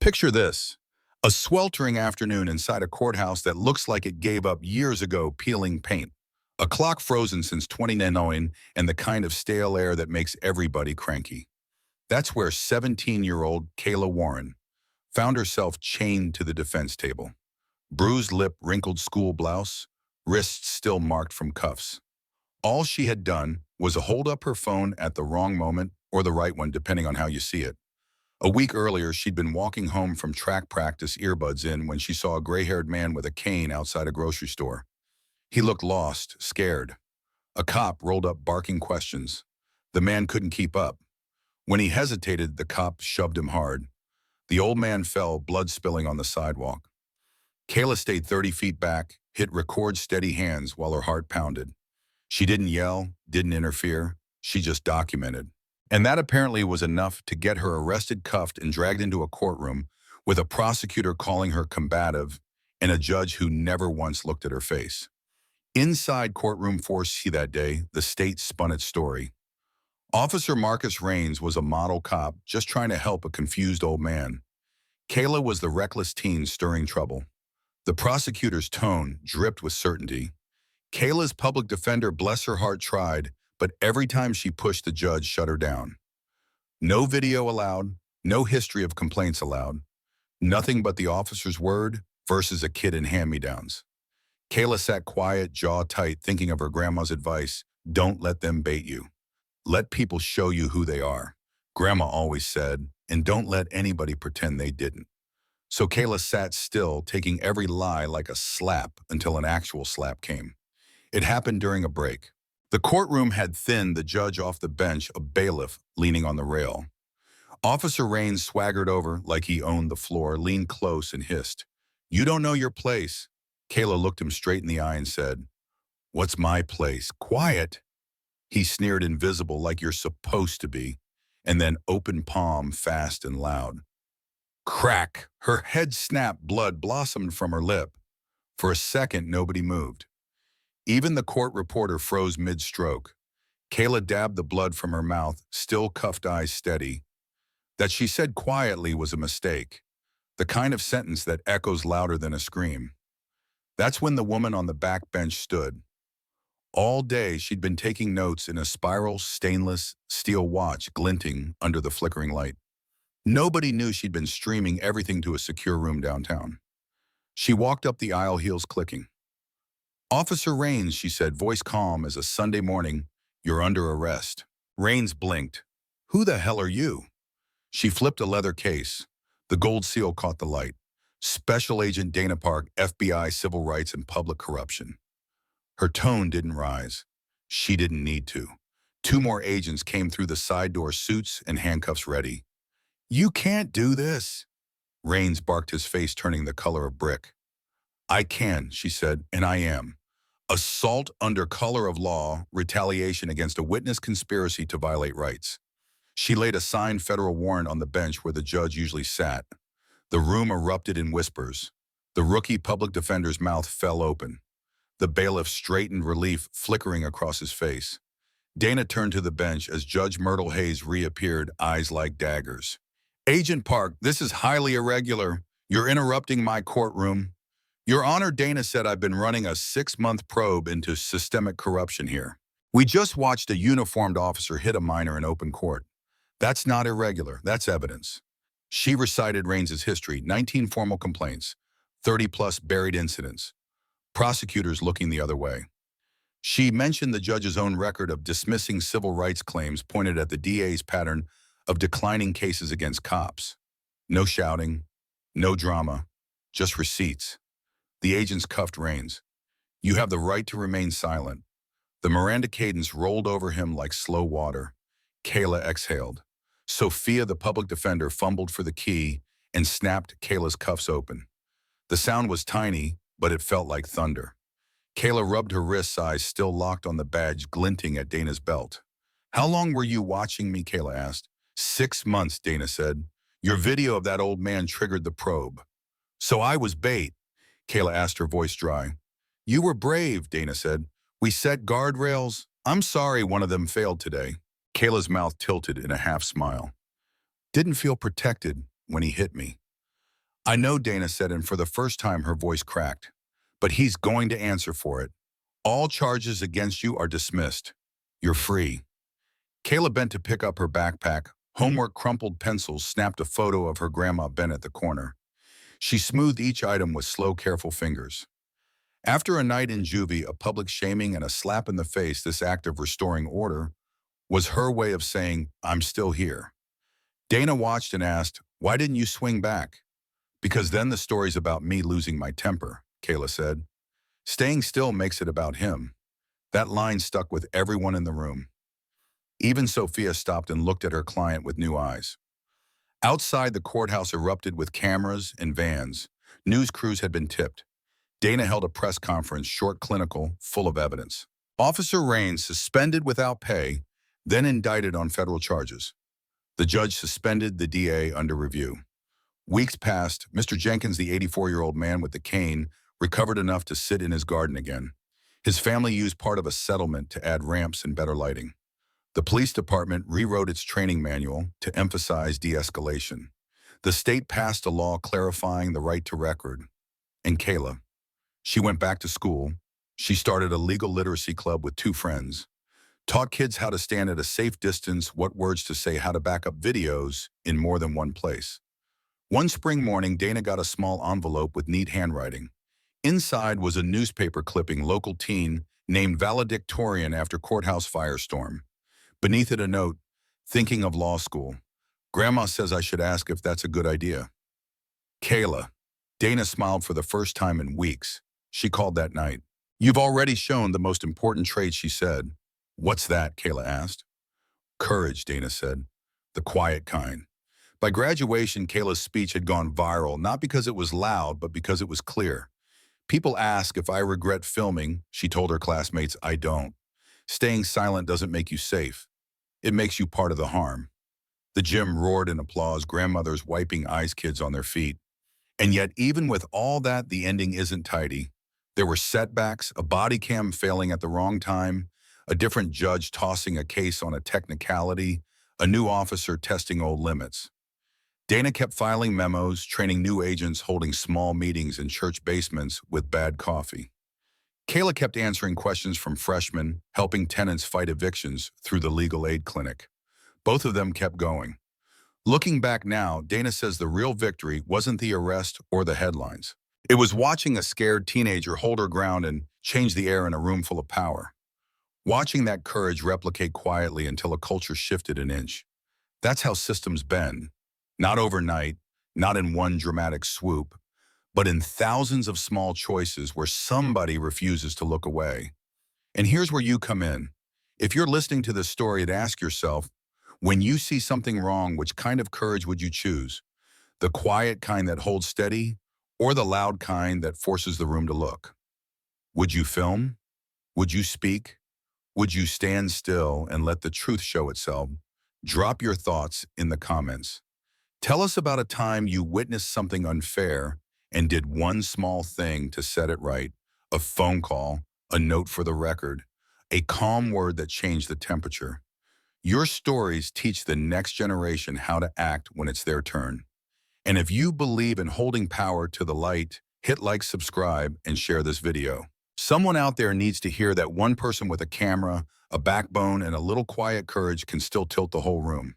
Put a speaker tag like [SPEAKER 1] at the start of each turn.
[SPEAKER 1] Picture this, a sweltering afternoon inside a courthouse that looks like it gave up years ago peeling paint. A clock frozen since 2009 and the kind of stale air that makes everybody cranky. That's where 17-year-old Kayla Warren found herself chained to the defense table. Bruised lip, wrinkled school blouse, wrists still marked from cuffs. All she had done was hold up her phone at the wrong moment, or the right one, depending on how you see it. A week earlier, she'd been walking home from track practice, earbuds in, when she saw a gray-haired man with a cane outside a grocery store. He looked lost, scared. A cop rolled up barking questions. The man couldn't keep up. When he hesitated, the cop shoved him hard. The old man fell, blood spilling on the sidewalk. Kayla stayed 30 feet back, hit record steady hands while her heart pounded. She didn't yell, didn't interfere. She just documented. And that apparently was enough to get her arrested, cuffed, and dragged into a courtroom with a prosecutor calling her combative and a judge who never once looked at her face. Inside courtroom 4C that day, the state spun its story. Officer Marcus Raines was a model cop just trying to help a confused old man. Kayla was the reckless teen stirring trouble. The prosecutor's tone dripped with certainty. Kayla's public defender, bless her heart, tried, but every time she pushed, the judge shut her down. No video allowed, no history of complaints allowed. Nothing but the officer's word versus a kid in hand-me-downs. Kayla sat quiet, jaw tight, thinking of her grandma's advice: don't let them bait you. Let people show you who they are, Grandma always said, and don't let anybody pretend they didn't. So Kayla sat still, taking every lie like a slap until an actual slap came. It happened during a break. The courtroom had thinned, the judge off the bench, a bailiff leaning on the rail. Officer Raines swaggered over like he owned the floor, leaned close and hissed, "You don't know your place." Kayla looked him straight in the eye and said, "What's my place? Quiet." He sneered, "Invisible, like you're supposed to be," and then open palm, fast and loud. Crack! Her head snapped, blood blossomed from her lip. For a second, nobody moved. Even the court reporter froze mid-stroke. Kayla dabbed the blood from her mouth, still cuffed eyes steady. That she said quietly was a mistake, the kind of sentence that echoes louder than a scream. That's when the woman on the back bench stood. All day, she'd been taking notes in a spiral stainless steel watch glinting under the flickering light. Nobody knew she'd been streaming everything to a secure room downtown. She walked up the aisle, heels clicking. "Officer Raines," she said, voice calm as a Sunday morning, "you're under arrest." Raines blinked. "Who the hell are you?" She flipped a leather case. The gold seal caught the light. Special Agent Dana Park, FBI, Civil Rights and Public Corruption. Her tone didn't rise. She didn't need to. Two more agents came through the side door, suits and handcuffs ready. "You can't do this." Raines barked, his face turning the color of brick. "I can," she said, "and I am. Assault under color of law, retaliation against a witness, conspiracy to violate rights." She laid a signed federal warrant on the bench where the judge usually sat. The room erupted in whispers. The rookie public defender's mouth fell open. The bailiff straightened, relief flickering across his face. Dana turned to the bench as Judge Myrtle Hayes reappeared, eyes like daggers. "Agent Park, this is highly irregular. You're interrupting my courtroom." "Your Honor," Dana said, "I've been running a 6-month probe into systemic corruption here. We just watched a uniformed officer hit a minor in open court. That's not irregular, that's evidence." She recited Raines's history: 19 formal complaints, 30-plus buried incidents, prosecutors looking the other way. She mentioned the judge's own record of dismissing civil rights claims, pointed at the DA's pattern of declining cases against cops. No shouting, no drama, just receipts. The agents cuffed Raines. "You have the right to remain silent." The Miranda cadence rolled over him like slow water. Kayla exhaled. Sophia, the public defender, fumbled for the key and snapped Kayla's cuffs open. The sound was tiny, but it felt like thunder. Kayla rubbed her wrists, eyes still locked on the badge glinting at Dana's belt. "How long were you watching me?" Kayla asked. 6 months, Dana said. "Your video of that old man triggered the probe." "So I was bait?" Kayla asked, her voice dry. "You were brave," Dana said. "We set guardrails. I'm sorry one of them failed today." Kayla's mouth tilted in a half smile. "Didn't feel protected when he hit me." I know, Dana said, and for the first time her voice cracked. But he's going to answer for it. All charges against you are dismissed. You're free. Kayla bent to pick up her backpack. Homework crumpled pencils snapped a photo of her grandma bent at the corner. She smoothed each item with slow, careful fingers. After a night in juvie, a public shaming and a slap in the face, this act of restoring order was her way of saying, I'm still here. Dana watched and asked, why didn't you swing back? Because then the story's about me losing my temper, Kayla said. Staying still makes it about him. That line stuck with everyone in the room. Even Sophia stopped and looked at her client with new eyes. Outside, the courthouse erupted with cameras and vans. News crews had been tipped. Dana held a press conference, short, clinical, full of evidence. Officer Raines suspended without pay, then indicted on federal charges. The judge suspended the DA under review. Weeks passed. Mr. Jenkins, the 84-year-old man with the cane, recovered enough to sit in his garden again. His family used part of a settlement to add ramps and better lighting. The police department rewrote its training manual to emphasize de-escalation. The state passed a law clarifying the right to record. And Kayla, she went back to school. She started a legal literacy club with 2 friends, taught kids how to stand at a safe distance, what words to say, how to back up videos in more than one place. One spring morning, Dana got a small envelope with neat handwriting. Inside was a newspaper clipping, local teen named valedictorian after courthouse firestorm. Beneath it a note, thinking of law school. Grandma says I should ask if that's a good idea. Kayla. Dana smiled for the first time in weeks. She called that night. You've already shown the most important trait, she said. What's that? Kayla asked. Courage, Dana said. The quiet kind. By graduation, Kayla's speech had gone viral, not because it was loud, but because it was clear. People ask if I regret filming. She told her classmates, I don't. Staying silent doesn't make you safe. It makes you part of the harm. The gym roared in applause, grandmothers wiping ice kids on their feet. And yet, even with all that, the ending isn't tidy. There were setbacks, a body cam failing at the wrong time, a different judge tossing a case on a technicality, a new officer testing old limits. Dana kept filing memos, training new agents, holding small meetings in church basements with bad coffee. Kayla kept answering questions from freshmen, helping tenants fight evictions through the legal aid clinic. Both of them kept going. Looking back now, Dana says the real victory wasn't the arrest or the headlines. It was watching a scared teenager hold her ground and change the air in a room full of power. Watching that courage replicate quietly until a culture shifted an inch. That's how systems bend. Not overnight, not in one dramatic swoop, but in thousands of small choices where somebody refuses to look away. And here's where you come in. If you're listening to this story, ask yourself, when you see something wrong, which kind of courage would you choose? The quiet kind that holds steady, or the loud kind that forces the room to look? Would you film? Would you speak? Would you stand still and let the truth show itself? Drop your thoughts in the comments. Tell us about a time you witnessed something unfair and did one small thing to set it right. A phone call, a note for the record, a calm word that changed the temperature. Your stories teach the next generation how to act when it's their turn. And if you believe in holding power to the light, hit like, subscribe, and share this video. Someone out there needs to hear that one person with a camera, a backbone, and a little quiet courage can still tilt the whole room.